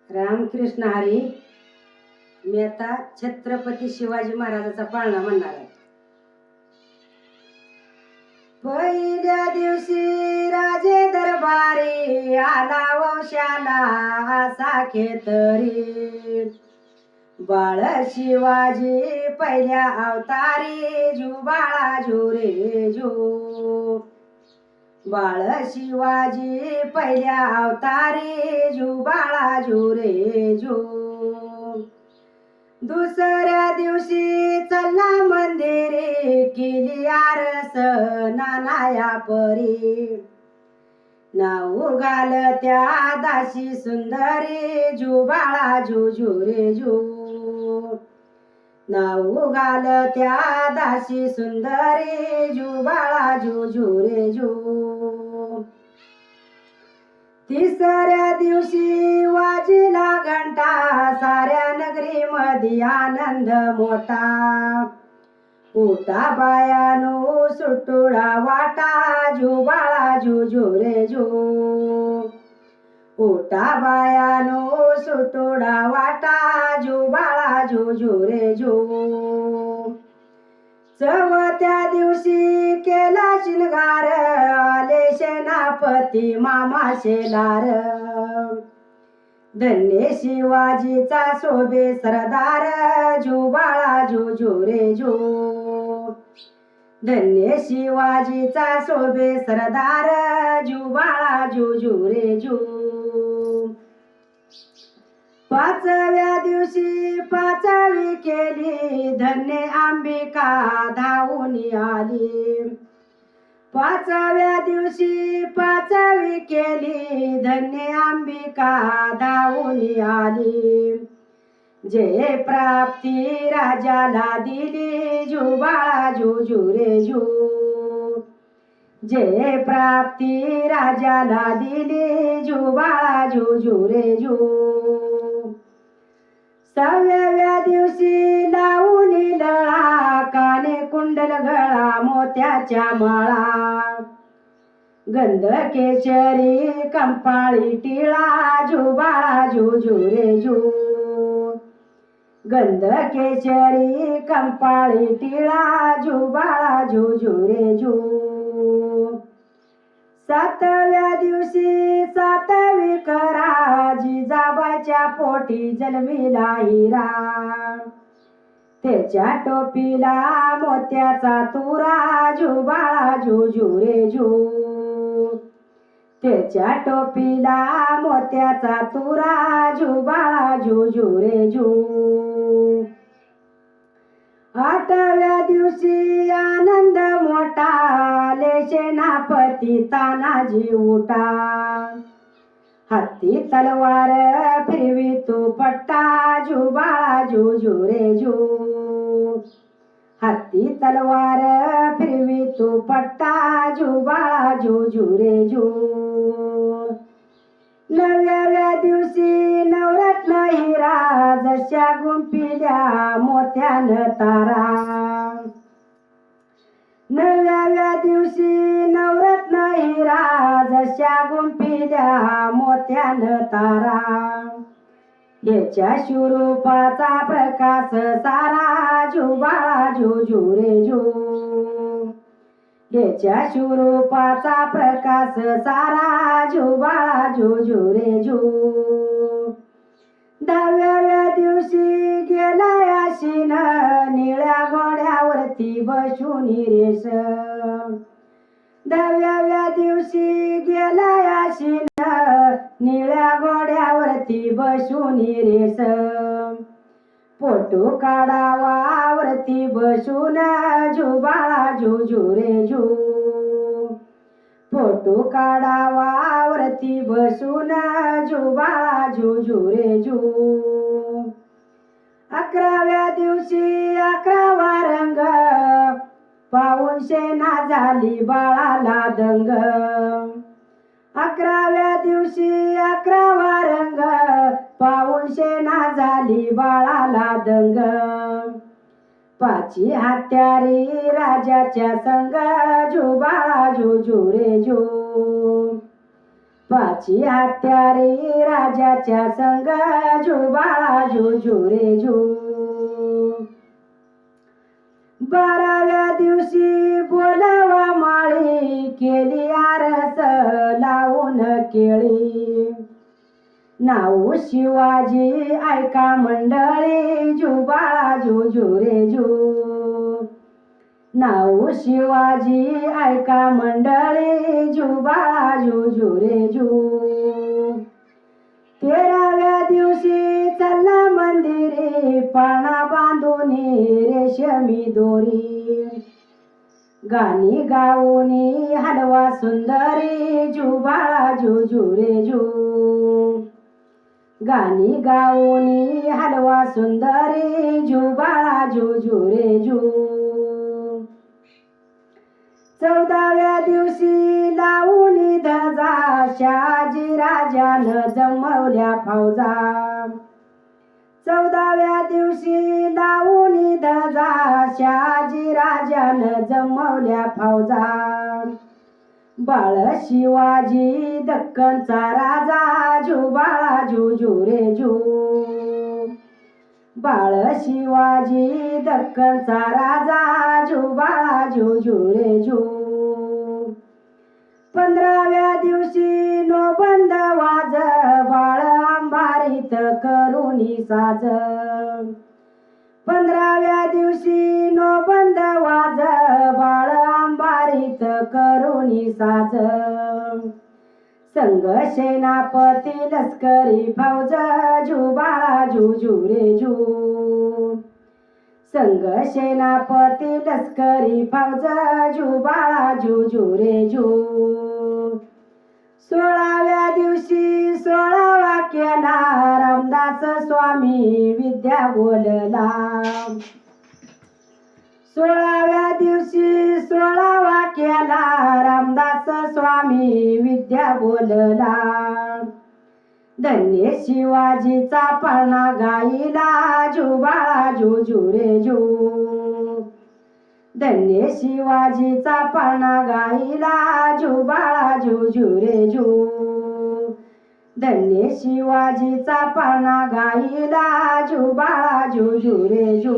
रामकृष्ण हरी. मी आता छत्रपती शिवाजी महाराजाचा पाळणा म्हणणार आहे. पहिल्या दिवशी राजे दरबारी आला वंशाला साखेतरी. बाळ शिवाजी पहिल्या अवतारी जू बाळा जू रे जू. बाळ शिवाजी पहिल्या अवतारी जू बाळा जू रे जू. दुसऱ्या दिवशी चला मंदिरी केली आरस नानाया परी. नाव घाल त्या दासी सुंदरी जू बाळा जू जू रे जू. नाव घाल त्या दासी सुंदरी जू बाळा जू जू रे जू. तिसऱ्या दिवशी वाजिला घंटा साऱ्या नगरी मध्ये आनंद मोठा. उठा बायानो सुटुळा वाटा जू बाळा जू जू रे जू. उठा बायानो सुटुळा वाटा जू बाळा जू जू रे जू. चौथ्या दिवशी केला शिंगार आले सेनापती मामा शेलार. धन्य शिवाजीचा शोभे सरदार जू बाळा जू जू रे जू. धन्य शिवाजीचा शोभे सरदार जू बाळा जू जू रे जू. पाचव्या दिवशी पाचवी केली धन्य अंबिका धावून आली. पाचव्या दिवशी पाचवी केली धन्य अंबिका धावून आली. जे प्राप्ती राजाला दिली जू बाळा जू जू रे जू. जे प्राप्ती राजाला दिली जू बाळा जू जू रे जू. सहाव्या दिवशी लावून लळा काने कुंडल गळा मोत्याच्या माळा. गंध केशरी कंपाळी टिळा जू बाळा जू जू रे जू. गंध केशरी कंपाळी टिळा जू बाळा जू जू रे जू. सातव्या दिवशी सातवी करा जिजाबाच्या पोटी जन्मिला हिरा. त्याच्या टोपीला मोत्याचा तुरा जू बाळा जू जू रे जू. त्याच्या टोपीला मोत्याचा तुरा जू बाळा जू जू रे जू. आठव्या दिवशी आनंद मोठा आले सेनापती तानाजी उठा. हत्ती तलवार फिरवी तू पट्टा जू बाळा जू जू रे जू. हत्ती तलवार फिरवी तू पट्टा जू बाळा जू जू रे जू. नवव्या दिवशी नवरत्न हिरा जशा गुंपिल्या मोत्यानं तारा. नवव्या दिवशी नवरत्न हिरा जशा गुंपिल्या मोत्यानं तारा. याच्या स्वरूपाचा प्रकाश सारा जू बाळा जू जू रे जू. याच्या स्वरूपाचा प्रकाश सारा जू बाळा जू जू रे जू. दहाव्या दिवशी गेला आशीन निळ्या घोड्यावरती बसून रेस. दहाव्या दिवशी गेला आशीन निळ्या घोड्यावरती बसून रेस. फोटो काढावा वरती बसून जू बाळा जू जू रे जू. फोटो काढावा वरती बसून जू बाळा जू जू रे जू. अकराव्या दिवशी अकरावा रंग पाहून सेना झाली बाळाला दंग. अकराव्या दिवशी अकरावा रंग पाहून सेना झाली बाळाला दंग. पाची हत्यारी राजाच्या संग जू बाळा जू जू रे जू. पाची हत्यारे राजाच्या संग जुबाळा जुजू रे जू. 12व्या दिवशी बोलावा माळी केली आरस लावून केळी. नाव शिवाजी ऐका मंडळी जुबाळा जुजू रे जू. नाव शिवाजी ऐका मंडळी जुबाळा जुजू रे जू. 13व्या दिवशी चला मंदिरी पाळणा बांधूनी रेशमी दोरी. गाणी गाऊनी हलवा सुंदरी जुबाळा जुजू रे जू. गाणी गाऊनी हलवा सुंदरी जुबाळा जुजू रे जू. 14व्या दिवशी लावूनी ध्वजा शहाजी राजानं जमवल्या फौजा. 14व्या दिवशी लावूनी ध्वजा शहाजी राजानं जमवल्या फौजा. बाळ शिवाजी दक्कनचा राजा जुबाळा जुजू रे जू. बाळ शिवाजी दक्कनचा राजा जुबाळा जुजू रे जू. 15व्या दिवशी नोबंद वाज बाळ अंबारीत करुणी साज. 15व्या दिवशी नोबंद वाज बाळ अंबारीत करुणी साज. संग सेनापती लष्करी फौज जुबाळा जुजू रे जू. संग सेनापती लष्करी फौज जुबाळा जुजू रे जू. 16व्या दिवशी 16वा केला रामदास स्वामी विद्या बोलला. 16व्या दिवशी 16वा केला रामदास स्वामी विद्या बोलला. धन्य शिवाजीचा पाळणा गाईला जुबाळा जुजू रे जू. धन्य शिवाजीचा पाळणा गाईला जुबाळा जुजू रे जू. धन्य शिवाजीचा पाळणा गाईला जुबाळा जुजू रे जू.